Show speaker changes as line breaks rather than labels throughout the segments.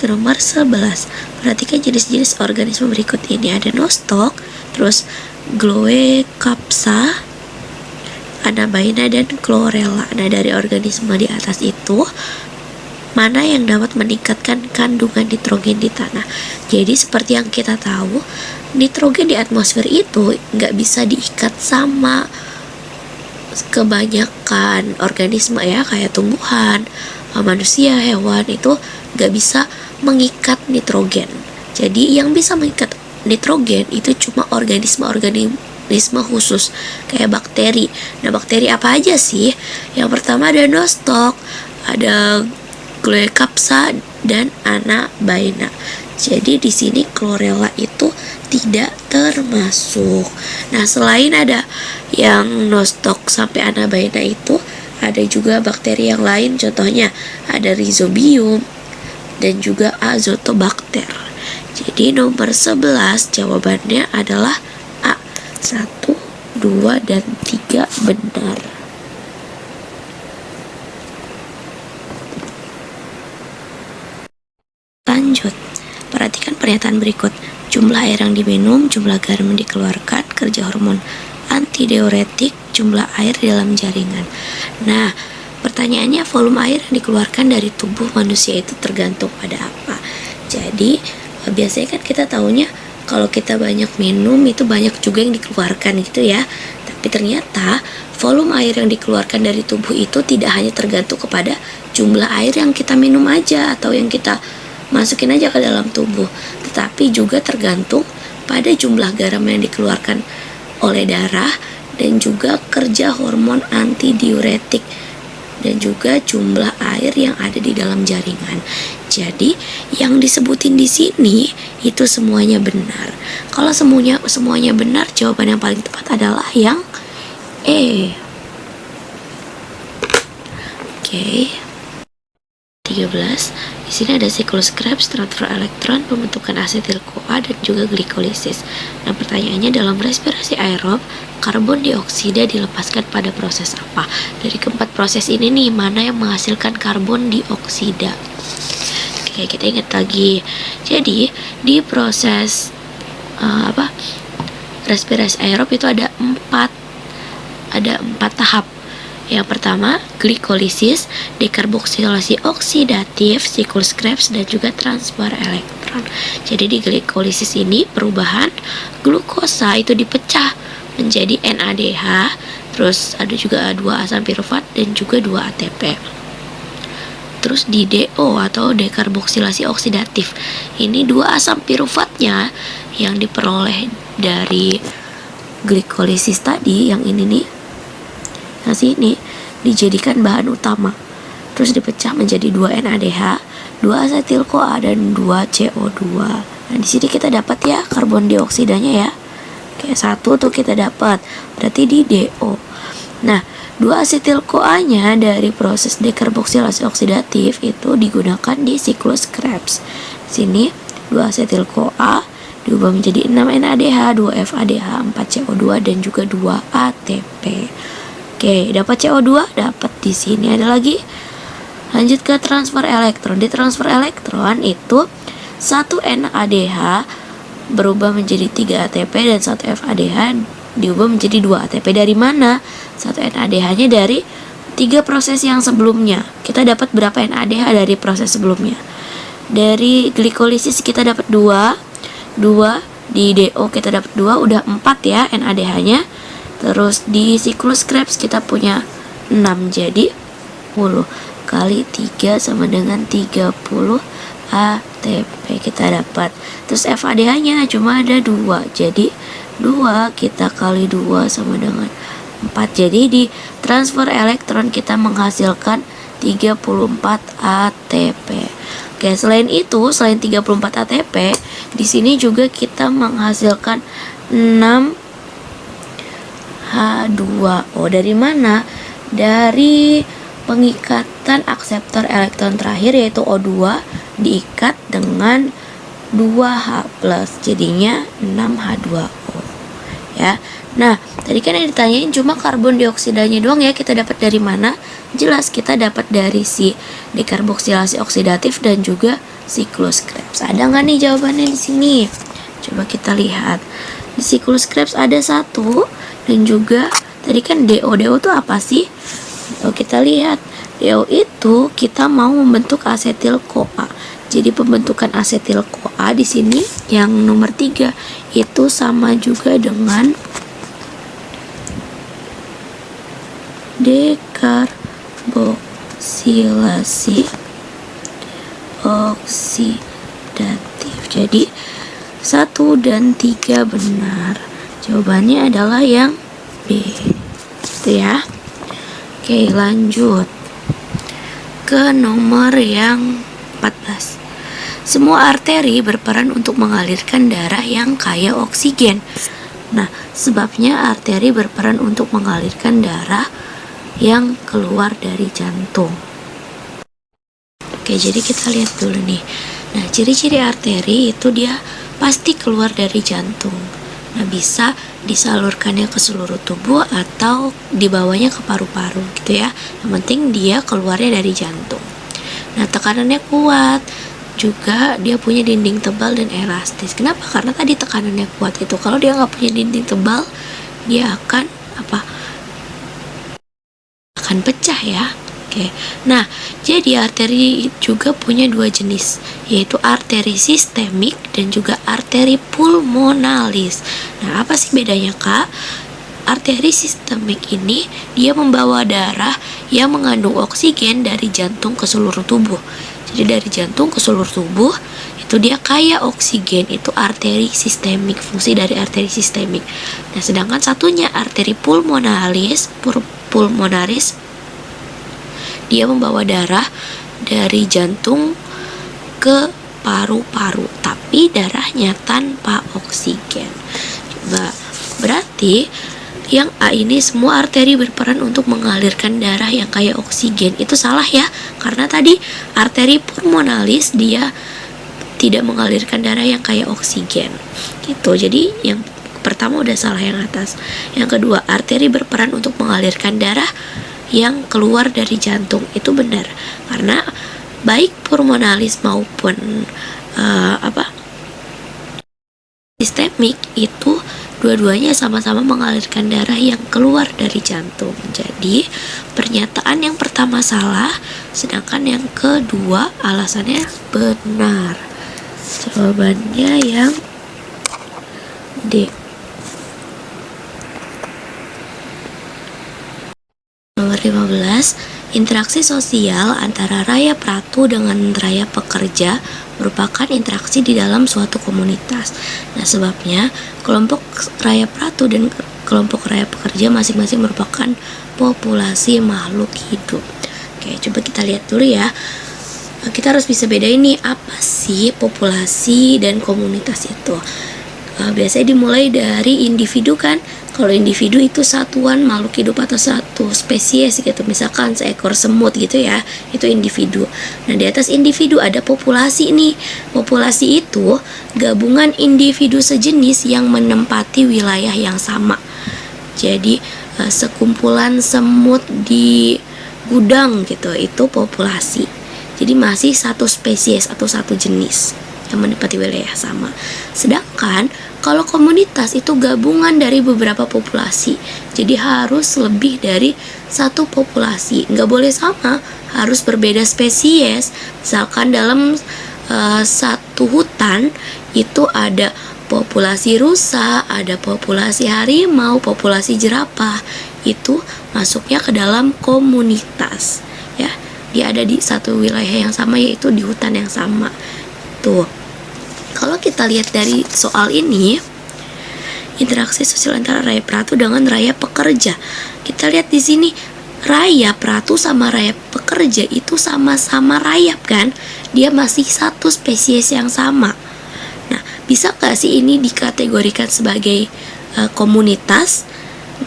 ke nomor 11. Perhatikan jenis-jenis organisme berikut ini. Ada nostoc, terus Gloecapsa, Anabaina, dan Chlorella. Nah, dari organisme di atas itu, mana yang dapat meningkatkan kandungan nitrogen di tanah? Jadi seperti yang kita tahu, nitrogen di atmosfer itu nggak bisa diikat sama kebanyakan organisme ya, kayak tumbuhan, manusia, hewan itu nggak bisa mengikat nitrogen. Jadi yang bisa mengikat nitrogen itu cuma organisme khusus kayak bakteri. Nah, bakteri apa aja sih? Yang pertama ada nostoc, ada Gloecapsa, dan Anabaina. Jadi di sini Chlorella itu tidak termasuk. Nah, selain ada yang nostoc sampai Anabaina itu, ada juga bakteri yang lain, contohnya ada Rhizobium dan juga Azotobacter. Jadi nomor 11 jawabannya adalah A. 1, 2, dan 3 benar. Lanjut, perhatikan pernyataan berikut. Jumlah air yang diminum, jumlah garam yang dikeluarkan, kerja hormon antidiuretik, jumlah air di dalam jaringan. Nah, pertanyaannya, volume air yang dikeluarkan dari tubuh manusia itu tergantung pada apa? Jadi, biasanya kan kita taunya kalau kita banyak minum itu banyak juga yang dikeluarkan gitu ya. Tapi ternyata volume air yang dikeluarkan dari tubuh itu tidak hanya tergantung kepada jumlah air yang kita minum aja atau yang kita masukin aja ke dalam tubuh, tetapi juga tergantung pada jumlah garam yang dikeluarkan oleh darah dan juga kerja hormon antidiuretik dan juga jumlah air yang ada di dalam jaringan. Jadi yang disebutin di sini itu semuanya benar. Kalau semuanya benar, jawaban yang paling tepat adalah yang E. Oke. 13. Di sini ada siklus Krebs, transfer elektron, pembentukan asetil-CoA, dan juga glikolisis. Nah, pertanyaannya, dalam respirasi aerob, karbon dioksida dilepaskan pada proses apa? Dari keempat proses ini nih, mana yang menghasilkan karbon dioksida? Oke, kita ingat lagi. Jadi, di proses respirasi aerob itu ada empat tahap. Yang pertama, glikolisis, dekarboksilasi oksidatif, siklus Krebs, dan juga transfer elektron. Jadi di glikolisis ini perubahan glukosa itu dipecah menjadi NADH, terus ada juga 2 asam pirufat dan juga 2 ATP. Terus di DO atau dekarboksilasi oksidatif, ini 2 asam piruvatnya yang diperoleh dari glikolisis tadi, yang ini nih, nah sini dijadikan bahan utama, terus dipecah menjadi 2 NADH, 2 asetil-CoA, dan 2 CO2. Nah di sini kita dapat ya karbon dioksidanya ya, kayak 1 tuh kita dapat, berarti di DO. Nah 2 asetil-CoA-nya dari proses dekarboksilasi oksidatif itu digunakan di siklus Krebs. Sini 2 asetil-CoA diubah menjadi 6 NADH, 2 FADH, 4 CO2, dan juga 2 ATP. Oke, dapat CO2, dapat di sini ada lagi. Lanjut ke transfer elektron. Di transfer elektron itu 1 NADH berubah menjadi 3 ATP dan 1 FADH diubah menjadi 2 ATP. Dari mana? 1 NADH-nya dari 3 proses yang sebelumnya. Kita dapat berapa NADH dari proses sebelumnya? Dari glikolisis kita dapat 2 di DO kita dapat 2, udah 4 ya NADH-nya. Terus di siklus Krebs kita punya 6, jadi 10 kali 3 sama dengan 30 ATP kita dapat. Terus FADH-nya cuma ada 2, jadi 2 kita kali 2 sama dengan 4. Jadi di transfer elektron kita menghasilkan 34 ATP. Oke, selain 34 ATP, di sini juga kita menghasilkan 6 H2O. Dari mana? Dari pengikatan akseptor elektron terakhir yaitu O2 diikat dengan 2H+, jadinya 6H2O ya. Nah, tadi kan yang ditanyain cuma karbon dioksidanya doang ya, kita dapat dari mana? Jelas kita dapat dari si dekarboksilasi oksidatif dan juga siklus Krebs. Ada nggak nih jawabannya di sini? Coba kita lihat. Di siklus Krebs ada 1 dan juga tadi kan DO. DO itu apa sih? Kita lihat. DO itu kita mau membentuk asetil-CoA. Jadi pembentukan asetil-CoA di sini yang nomor 3 itu sama juga dengan dekarboksilasi oksidatif. Jadi 1 dan 3 benar. Jawabannya adalah yang B. Itu ya. Oke, lanjut ke nomor yang 14. Semua arteri berperan untuk mengalirkan darah yang kaya oksigen. Nah, sebabnya arteri berperan untuk mengalirkan darah yang keluar dari jantung. Oke, jadi kita lihat dulu nih. Nah, ciri-ciri arteri itu dia pasti keluar dari jantung. Nah, bisa disalurkannya ke seluruh tubuh atau dibawanya ke paru-paru gitu ya. Yang penting dia keluarnya dari jantung. Nah, tekanannya kuat. Juga dia punya dinding tebal dan elastis. Kenapa? Karena tadi tekanannya kuat itu. Kalau dia nggak punya dinding tebal, dia akan akan pecah ya. Oke. Nah, jadi arteri juga punya 2 jenis, yaitu arteri sistemik dan juga arteri pulmonalis. Nah, apa sih bedanya, Kak? Arteri sistemik ini dia membawa darah yang mengandung oksigen dari jantung ke seluruh tubuh. Jadi dari jantung ke seluruh tubuh itu dia kaya oksigen, itu arteri sistemik, fungsi dari arteri sistemik. Nah, sedangkan satunya arteri pulmonalis dia membawa darah dari jantung ke paru-paru, tapi darahnya tanpa oksigen. Coba, berarti yang A ini semua arteri berperan untuk mengalirkan darah yang kaya oksigen. Itu salah ya, karena tadi arteri pulmonalis dia tidak mengalirkan darah yang kaya oksigen. Gitu. Jadi yang pertama udah salah yang atas. Yang kedua, arteri berperan untuk mengalirkan darah yang keluar dari jantung. Itu benar, karena baik pulmonalis maupun sistemik itu dua-duanya sama-sama mengalirkan darah yang keluar dari jantung. Jadi pernyataan yang pertama salah, sedangkan yang kedua alasannya benar. Jawabannya yang D. Nomor 15, interaksi sosial antara rakyat ratu dengan rakyat pekerja merupakan interaksi di dalam suatu komunitas. Nah, sebabnya kelompok rakyat ratu dan kelompok rakyat pekerja masing-masing merupakan populasi makhluk hidup. Oke, coba kita lihat dulu ya. Kita harus bisa bedain nih, apa sih populasi dan komunitas itu. Biasanya dimulai dari individu kan. Kalau individu itu satuan makhluk hidup atau satu spesies gitu, misalkan seekor semut gitu ya, itu individu. Nah, di atas individu ada populasi nih. Populasi itu gabungan individu sejenis yang menempati wilayah yang sama. Jadi sekumpulan semut di gudang gitu, itu populasi. Jadi masih satu spesies atau satu jenis yang menempati wilayah sama. Sedangkan kalau komunitas itu gabungan dari beberapa populasi, jadi harus lebih dari satu populasi. Nggak boleh sama, harus berbeda spesies. Misalkan dalam satu hutan itu ada populasi rusa, ada populasi harimau, populasi jerapah. Itu masuknya ke dalam komunitas ya. Dia ada di satu wilayah yang sama, yaitu di hutan yang sama. Tuh. Kalau kita lihat dari soal ini, interaksi sosial antara rakyat ratu dengan rakyat pekerja. Kita lihat di sini, rakyat ratu sama rakyat pekerja itu sama-sama rayap kan? Dia masih satu spesies yang sama. Nah, bisa gak sih ini dikategorikan sebagai komunitas?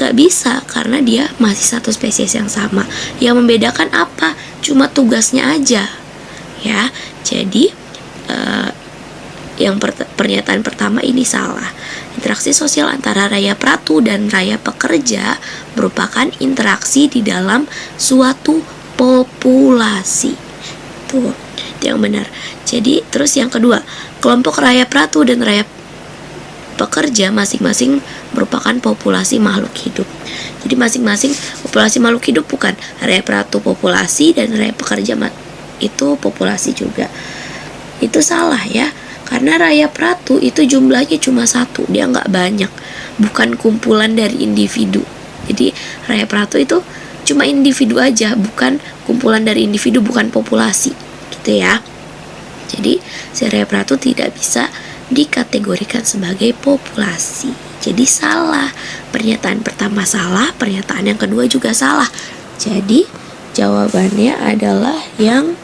Gak bisa, karena dia masih satu spesies yang sama. Yang membedakan apa? Cuma tugasnya aja ya. Jadi yang pernyataan pertama ini salah. Interaksi sosial antara rakyat ratu dan rakyat pekerja merupakan interaksi di dalam suatu populasi. Tuh. Itu yang benar. Jadi terus yang kedua, kelompok rakyat ratu dan rakyat pekerja masing-masing merupakan populasi makhluk hidup. Jadi masing-masing populasi makhluk hidup, bukan rakyat ratu populasi dan rakyat pekerja itu populasi juga. Itu salah ya, karena rakyat ratu itu jumlahnya cuma satu, dia nggak banyak, bukan kumpulan dari individu. Jadi rakyat ratu itu cuma individu aja, bukan kumpulan dari individu, bukan populasi gitu ya. Jadi si rakyat ratu tidak bisa dikategorikan sebagai populasi. Jadi salah, pernyataan pertama salah, pernyataan yang kedua juga salah. Jadi jawabannya adalah yang